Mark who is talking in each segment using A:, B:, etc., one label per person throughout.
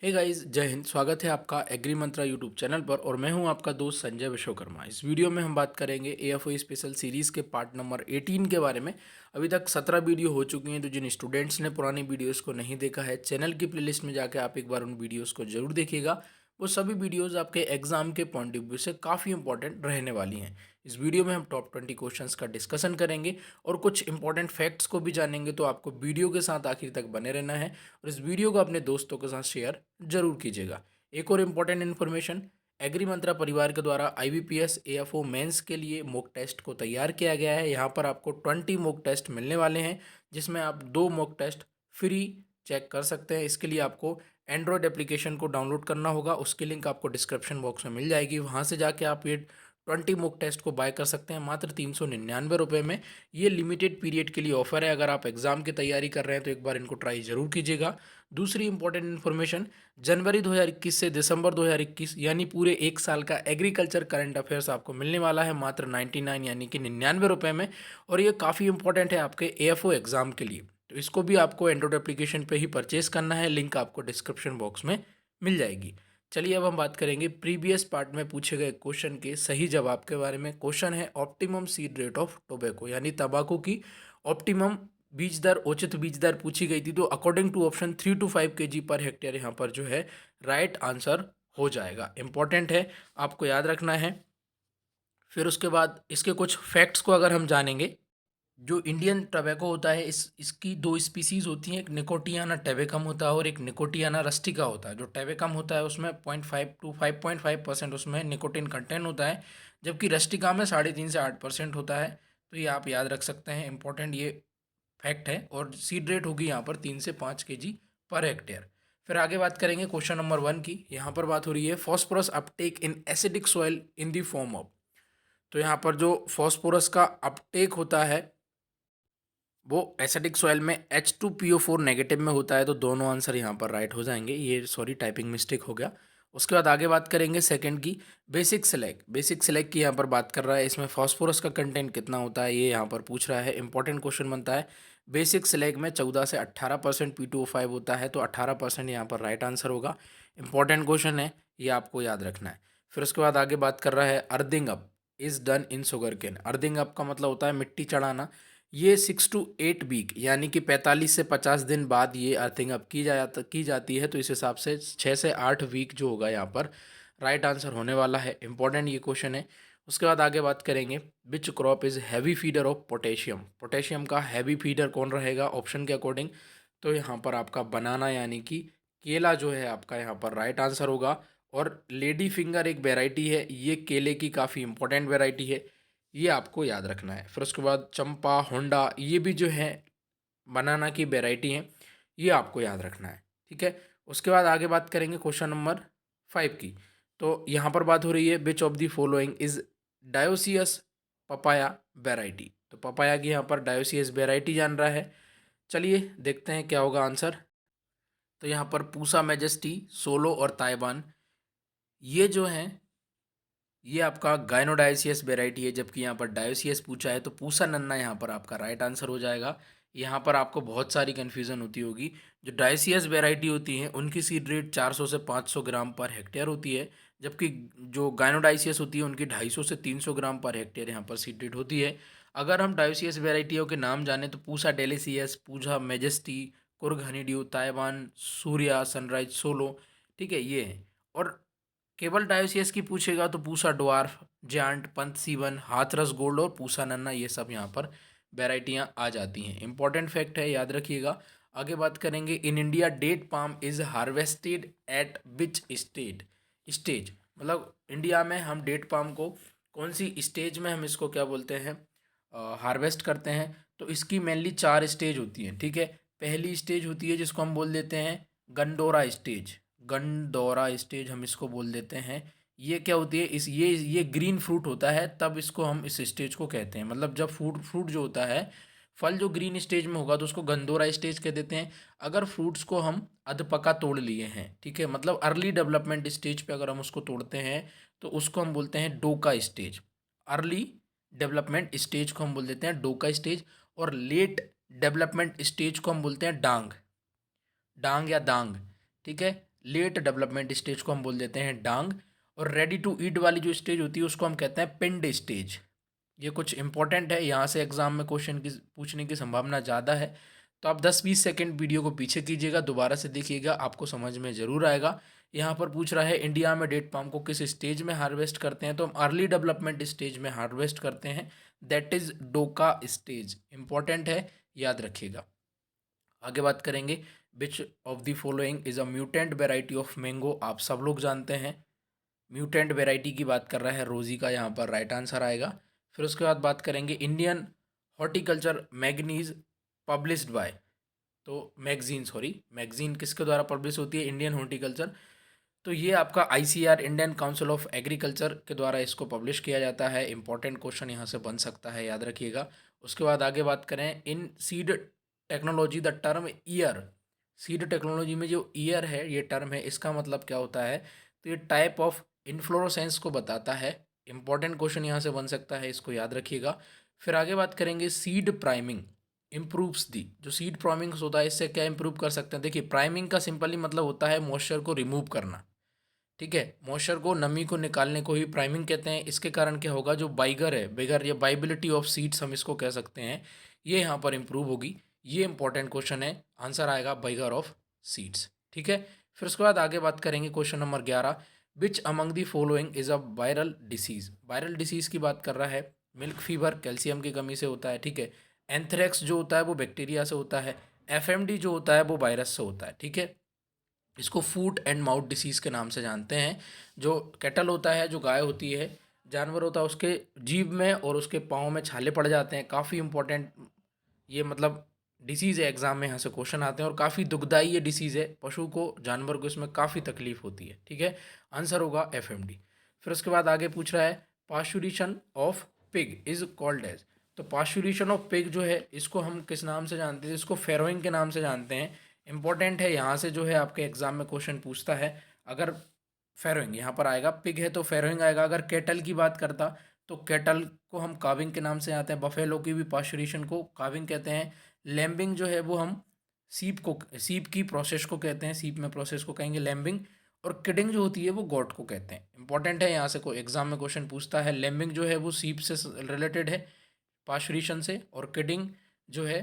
A: Hey guys, जय हिंद। स्वागत है आपका एग्री मंत्रा यूट्यूब चैनल पर और मैं हूं आपका दोस्त संजय विश्वकर्मा। इस वीडियो में हम बात करेंगे एएफओ स्पेशल सीरीज़ के पार्ट नंबर 18 के बारे में। अभी तक 17 वीडियो हो चुकी हैं, तो जिन स्टूडेंट्स ने पुरानी वीडियोस को नहीं देखा है, चैनल की प्लेलिस्ट में जाकर आप एक बार उन वीडियोस को जरूर देखिएगा। वो सभी वीडियोज़ आपके एग्जाम के पॉइंट ऑफ व्यू से काफ़ी इंपॉर्टेंट रहने वाली हैं। इस वीडियो में हम टॉप 20 क्वेश्चंस का डिस्कशन करेंगे और कुछ इंपॉर्टेंट फैक्ट्स को भी जानेंगे, तो आपको वीडियो के साथ आखिर तक बने रहना है और इस वीडियो को अपने दोस्तों के साथ शेयर जरूर कीजिएगा। एक और इम्पॉर्टेंट इन्फॉर्मेशन, एग्री मंत्रा परिवार के द्वारा आईबीपीएस एएफओ मेंस के लिए मॉक टेस्ट को तैयार किया गया है। यहाँ पर आपको 20 मॉक टेस्ट मिलने वाले हैं, जिसमें आप 2 मॉक टेस्ट फ्री चेक कर सकते हैं। इसके लिए आपको एंड्रॉयड एप्लीकेशन को डाउनलोड करना होगा, उसकी लिंक आपको डिस्क्रिप्शन बॉक्स में मिल जाएगी। वहाँ से जाके आप ये 20 मॉक टेस्ट को बाय कर सकते हैं मात्र 399 रुपये में। ये लिमिटेड पीरियड के लिए ऑफर है। अगर आप एग्जाम की तैयारी कर रहे हैं तो एक बार इनको ट्राई जरूर कीजिएगा। दूसरी इंपॉर्टेंट इन्फॉर्मेशन, जनवरी 2021 से दिसंबर 2021 यानी पूरे एक साल का एग्रीकल्चर करंट अफेयर्स आपको मिलने वाला है मात्र 99 यानी कि 99 रुपये में। और ये काफ़ी इंपॉर्टेंट है आपके एएफओ एग्ज़ाम के लिए, तो इसको भी आपको एंड्रॉयड एप्लीकेशन पे ही परचेस करना है। लिंक आपको डिस्क्रिप्शन बॉक्स में मिल जाएगी। चलिए अब हम बात करेंगे प्रीवियस पार्ट में पूछे गए क्वेश्चन के सही जवाब के बारे में। क्वेश्चन है optimum seed rate of tobacco, यानी तंबाकू की ऑप्टिमम बीज दर, उचित बीज दर पूछी गई थी। तो according to option 3 to 5 kg पर हेक्टेयर यहाँ पर जो है राइट आंसर हो जाएगा। इंपॉर्टेंट है, आपको याद रखना है। फिर उसके बाद इसके कुछ फैक्ट्स को अगर हम जानेंगे, जो इंडियन टबैको होता है, इसकी 2 स्पीसीज होती हैं। एक निकोटियाना टेबेकम होता है और एक निकोटियाना रस्टिका होता है। जो टेबेकम होता है उसमें 0.5 to 5.5% उसमें निकोटिन कंटेंट होता है, जबकि रस्टिका में 3.5 से 8% होता है। तो ये आप याद रख सकते हैं, इंपॉर्टेंट ये फैक्ट है। और सीड रेट होगी यहाँ पर 3 से 5 kg पर हेक्टेयर। फिर आगे बात करेंगे क्वेश्चन नंबर 1 की। यहाँ पर बात हो रही है phosphorus Uptake in acidic soil in the form of. तो यहाँ पर जो फॉस्फोरस का अपटेक होता है वो एसिडिक सॉइल में H2PO4 नेगेटिव में होता है। तो दोनों आंसर यहाँ पर राइट हो जाएंगे। ये सॉरी, टाइपिंग मिस्टेक हो गया। उसके बाद आगे बात करेंगे सेकंड की, बेसिक सिलेक्ट। बेसिक सिलेक्ट की यहाँ पर बात कर रहा है, इसमें फॉस्फोरस का कंटेंट कितना होता है ये यहाँ पर पूछ रहा है। इंपॉर्टेंट क्वेश्चन बनता है। बेसिक सिलेक्ट में 14 से 18% P2O5 होता है, तो 18% यहाँ पर राइट आंसर होगा। इंपॉर्टेंट क्वेश्चन है, ये आपको याद रखना है। फिर उसके बाद आगे बात कर रहा है earthing up is done in sugar cane. Earthing up का मतलब होता है मिट्टी चढ़ाना। ये 6 to 8 वीक यानी कि 45 से 50 दिन बाद ये अर्थिंग अप की जाती है। तो इस हिसाब से 6 से 8 वीक जो होगा यहाँ पर राइट आंसर होने वाला है। इंपॉर्टेंट ये क्वेश्चन है। उसके बाद आगे बात करेंगे, which crop is heavy feeder of potassium. Potassium का हैवी फीडर कौन रहेगा ऑप्शन के अकॉर्डिंग। तो यहाँ पर आपका बनाना यानी कि केला जो है आपका यहाँ पर राइट आंसर होगा। और लेडी फिंगर एक वेराइटी है, ये केले की काफ़ी इंपॉर्टेंट वेराइटी है, ये आपको याद रखना है। फिर उसके बाद चंपा, होंडा, ये भी जो है बनाना की वेराइटी हैं, ये आपको याद रखना है। ठीक है। उसके बाद आगे बात करेंगे क्वेश्चन नंबर 5 की। तो यहाँ पर बात हो रही है, which of the following is dioecious papaya variety. तो पपाया की यहाँ पर डायोसियस वेराइटी जान रहा है। चलिए देखते हैं क्या होगा आंसर। तो यहाँ पर पूसा मैजेस्टी, सोलो और ताइवान, ये जो हैं ये आपका गाइनोडायोसियस वेराइटी है। जबकि यहाँ पर डायोसियस पूछा है, तो पूसा नन्ना यहाँ पर आपका राइट आंसर हो जाएगा। यहाँ पर आपको बहुत सारी कन्फ्यूज़न होती होगी। जो डायोसियस वेराइटी होती हैं उनकी सीड रेट 400 से 500 ग्राम पर हेक्टेयर होती है, जबकि जो गाइनोडायोसियस होती है उनकी 250 से 300 ग्राम पर हेक्टेयर यहाँ पर सीड रेट होती है। अगर हम डायोसियस वेराइटियों के नाम जाने तो Pusa delicious, Pusa majesty, Coorg honeydew, Taiwan, Surya, sunrise, solo, ठीक है, ये है। और केवल डायोसियस की पूछेगा तो पूसा डवार्फ, जायंट, पंत सीवन, हाथरस गोल्ड और पूसा नन्ना, ये सब यहाँ पर वेराइटियाँ आ जाती हैं। इंपॉर्टेंट फैक्ट है, याद रखिएगा। आगे बात करेंगे, in India date palm is harvested at which stage. मतलब इंडिया में हम डेट पाम को कौन सी स्टेज में हम इसको क्या बोलते हैं, हार्वेस्ट करते हैं। तो इसकी मेनली 4 स्टेज होती हैं। ठीक है। पहली स्टेज होती है जिसको हम बोल देते हैं गंडोरा स्टेज। गंडोरा स्टेज हम इसको बोल देते हैं। ये क्या होती है, इस ये ग्रीन फ्रूट होता है, तब इसको हम इस स्टेज को कहते हैं। मतलब जब फ्रूट फ्रूट जो होता है, फल जो ग्रीन स्टेज में होगा तो उसको गंदोरा स्टेज कह देते हैं। अगर फ्रूट्स को हम अधपका तोड़ लिए हैं, ठीक है, मतलब अर्ली डेवलपमेंट स्टेज पे अगर हम उसको तोड़ते हैं तो उसको हम बोलते हैं डोका स्टेज। अर्ली डेवलपमेंट स्टेज को हम बोल देते हैं डोका स्टेज। और लेट डेवलपमेंट स्टेज को हम बोलते हैं डांग, डांग या दांग। ठीक है। लेट डेवलपमेंट स्टेज को हम बोल देते हैं डांग, और रेडी टू ईट वाली जो स्टेज होती है उसको हम कहते हैं पिंड स्टेज। ये कुछ इंपॉर्टेंट है, यहाँ से एग्जाम में क्वेश्चन की पूछने की संभावना ज़्यादा है। तो आप 10-20 सेकंड वीडियो को पीछे कीजिएगा, दोबारा से देखिएगा, आपको समझ में ज़रूर आएगा। यहाँ पर पूछ रहा है इंडिया में डेट पाम को किस स्टेज में हार्वेस्ट करते हैं, तो हम अर्ली डेवलपमेंट स्टेज में हार्वेस्ट करते हैं, दैट इज़ डोका स्टेज। इंपॉर्टेंट है, याद रखिएगा। आगे बात करेंगे, which of the following is a mutant variety of mango. आप सब लोग जानते हैं म्यूटेंट वेराइटी की बात कर रहा है रोजी का, यहाँ पर राइट आंसर आएगा। फिर उसके बाद बात करेंगे Indian horticulture manganese published by, तो मैगजीन किसके द्वारा पब्लिश होती है, इंडियन हॉर्टिकल्चर। तो ये आपका ICR Indian council of agriculture के द्वारा इसको पब्लिश किया जाता है। इंपॉर्टेंट क्वेश्चन यहाँ से बन सकता है, याद रखिएगा। उसके बाद आगे बात करें, in seed technology the term ear, seed technology में जो ईयर है ये टर्म है, इसका मतलब क्या होता है, तो ये टाइप ऑफ इन्फ्लोरोसेंस को बताता है। इंपॉर्टेंट क्वेश्चन यहाँ से बन सकता है, इसको याद रखिएगा। फिर आगे बात करेंगे, सीड प्राइमिंग इम्प्रूव्स दी, जो सीड प्राइमिंग होता है इससे क्या इंप्रूव कर सकते हैं। देखिए प्राइमिंग का सिंपली मतलब होता है मॉइस्चर को रिमूव करना, ठीक है, मॉइस्चर को, नमी को निकालने को ही प्राइमिंग कहते हैं। इसके कारण क्या होगा, जो बाइगर है, बिगर या बाइबिलिटी ऑफ सीड्स हम इसको कह सकते हैं, ये यहाँ पर इंप्रूव होगी। ये इंपॉर्टेंट क्वेश्चन है, आंसर आएगा बाइगर ऑफ सीड्स, ठीक है। फिर उसके बाद आगे बात करेंगे question number 11, which among the following is a viral disease. Viral disease की बात कर रहा है, मिल्क फीवर कैल्शियम की कमी से होता है, ठीक है। एंथ्रेक्स जो होता है वो बैक्टीरिया से होता है। एफएमडी जो होता है वो वायरस से होता है, ठीक है। इसको फूट एंड माउथ डिसीज़ के नाम से जानते हैं। जो कैटल होता है, जो गाय होती है, जानवर होता है, उसके जीभ में और उसके पाँव में छाले पड़ जाते हैं, काफ़ी इंपॉर्टेंट ये मतलब डिसीज़ है, एग्जाम में यहाँ से क्वेश्चन आते हैं, और काफ़ी दुखदाई ये डिसीज़ है, पशु को, जानवर को इसमें काफ़ी तकलीफ होती है, ठीक है। आंसर होगा एफएमडी। फिर उसके बाद आगे पूछ रहा है, pasteurization of pig is called as. तो पास्चुरेशन ऑफ पिग जो है इसको हम किस नाम से जानते हैं, इसको फेरोइंग के नाम से जानते हैं। इंपॉर्टेंट है, यहाँ से जो है आपके एग्जाम में क्वेश्चन पूछता है, अगर फेरोइंग यहाँ पर आएगा, पिग है तो फेरोइंग आएगा। अगर कैटल की बात करता तो कैटल को हम काविंग के नाम से जानते हैं। बफेलो की भी पास्चुरेशन को काविंग कहते हैं। लैम्बिंग जो है वो हम सीप की प्रोसेस को कहते हैं, सीप में प्रोसेस को कहेंगे लैम्बिंग। और किडिंग जो होती है वो गॉट को कहते हैं। इंपॉर्टेंट है, यहाँ से कोई एग्जाम में क्वेश्चन पूछता है। लैम्बिंग जो है वो सीप से रिलेटेड है, पास्चुरेशन से। और किडिंग जो है,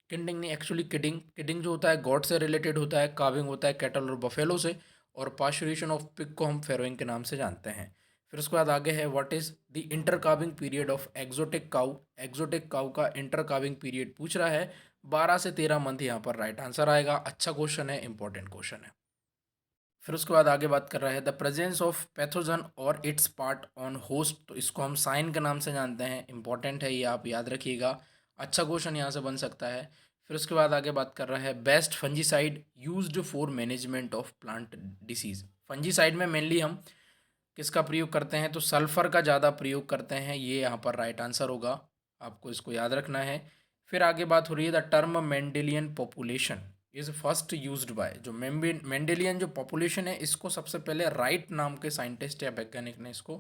A: किडिंग नहीं एक्चुअली किडिंग, किडिंग जो होता है गॉड से रिलेटेड होता है। काविंग होता है कैटल और बफेलो से। और पास्चुरेशन ऑफ पिग को हम फेरोइंग के नाम से जानते हैं। फिर उसके बाद आगे है, what is the inter calving period of exotic cow. Exotic cow का इंटर काविंग पीरियड पूछ रहा है, 12 से 13 मंथ यहाँ पर राइट आंसर आएगा। अच्छा क्वेश्चन है, इंपॉर्टेंट क्वेश्चन है। फिर उसके बाद आगे बात कर रहा है, द प्रेजेंस ऑफ पैथोजन और इट्स पार्ट ऑन होस्ट, तो इसको हम साइन के नाम से जानते हैं। इंपॉर्टेंट है, ये आप याद रखिएगा। अच्छा क्वेश्चन यहाँ से बन सकता है। फिर उसके बाद आगे बात कर रहा है, best fungicide used for management of plant disease. Fungicide में मेनली हम किसका प्रयोग करते हैं, तो सल्फर का ज़्यादा प्रयोग करते हैं, ये यहाँ पर राइट आंसर होगा, आपको इसको याद रखना है। फिर आगे बात हो रही है, the term Mendelian population is first used by. जो मेंडेलियन जो पॉपुलेशन है, इसको सबसे पहले राइट नाम के साइंटिस्ट या वैज्ञानिक ने इसको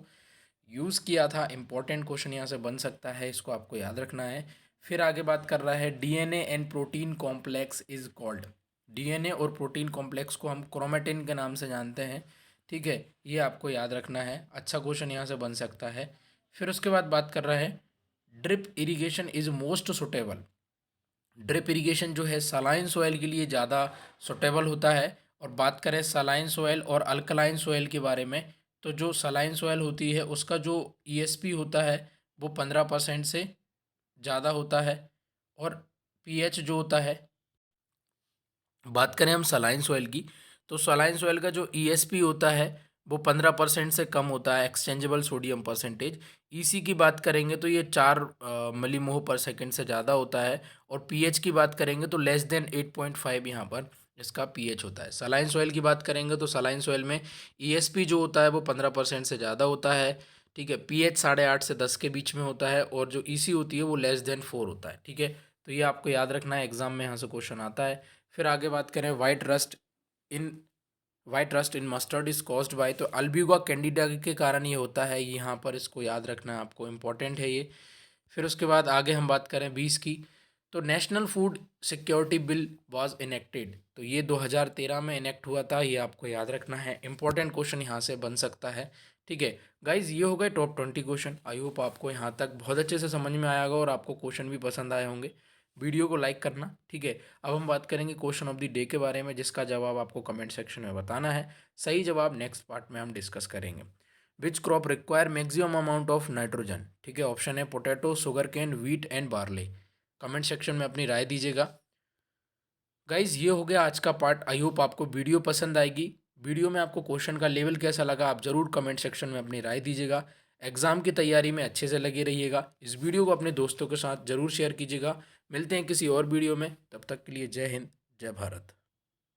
A: यूज़ किया था। इंपॉर्टेंट क्वेश्चन यहाँ से बन सकता है, इसको आपको याद रखना है। फिर आगे बात कर रहा है, DNA and protein complex is called. DNA और प्रोटीन कॉम्प्लेक्स को हम क्रोमेटिन के नाम से जानते हैं, ठीक है, ये आपको याद रखना है। अच्छा क्वेश्चन यहाँ से बन सकता है। फिर उसके बाद बात कर रहा है, drip irrigation is most suitable. Drip irrigation जो है सलाइन सोयल के लिए ज़्यादा सुटेबल होता है। और बात करें सलाइन सोयल और अल्कलाइन सोयल के बारे में, तो जो सलाइन सोयल होती है उसका जो ईएसपी होता है वो 15% से ज़्यादा होता है। और पीएच जो होता है, बात करें हम सलाइन सोयल की, तो सलाइन सोयल का जो ईएसपी होता है वो 15% से कम होता है, एक्सचेंजेबल सोडियम परसेंटेज। ईसी की बात करेंगे तो ये 4 मिलीमोह पर सेकेंड से ज़्यादा होता है। और पीएच की बात करेंगे तो लेस देन 8.5 यहाँ पर इसका पीएच होता है। सलाइन सोयल की बात करेंगे तो सलाइन सोयल में ईएसपी जो होता है वो 15% से ज़्यादा होता है, ठीक है। पीएच 8.5 से 10 के बीच में होता है। और जो ईसी होती है वो लेस देन 4 होता है, ठीक है। तो ये आपको याद रखना है, एग्जाम में यहाँ से क्वेश्चन आता है। फिर आगे बात करें, white rust in mustard is caused by, तो अल्ब्यूगा कैंडिडा के कारण ये होता है, यहाँ पर इसको याद रखना है आपको, इंपॉर्टेंट है ये। फिर उसके बाद आगे हम बात करें 20 की, तो national food security bill was enacted, तो ये 2013 में इनेक्ट हुआ था, ये आपको याद रखना है। इंपॉर्टेंट क्वेश्चन यहाँ से बन सकता है। ठीक है गाइज, ये हो गए टॉप 20 क्वेश्चन। आई होप आपको यहाँ तक बहुत अच्छे से समझ में आया होगा और आपको क्वेश्चन भी पसंद आए होंगे। वीडियो को लाइक करना। ठीक है, अब हम बात करेंगे क्वेश्चन ऑफ द डे के बारे में, जिसका जवाब आपको कमेंट सेक्शन में बताना है। सही जवाब नेक्स्ट पार्ट में हम डिस्कस करेंगे। Which crop require maximum amount of nitrogen? ठीक है, ऑप्शन है potato, sugar cane, wheat and barley. Comment section में अपनी राय दीजिएगा। गाइज, ये हो गया आज का पार्ट। आई होप आपको वीडियो पसंद आएगी। वीडियो में आपको क्वेश्चन का लेवल कैसा लगा, आप ज़रूर कमेंट सेक्शन में अपनी राय दीजिएगा। एग्जाम की तैयारी में अच्छे से लगे रहिएगा। इस वीडियो को अपने दोस्तों के साथ ज़रूर शेयर कीजिएगा। मिलते हैं किसी और वीडियो में, तब तक के लिए जय हिंद, जय भारत।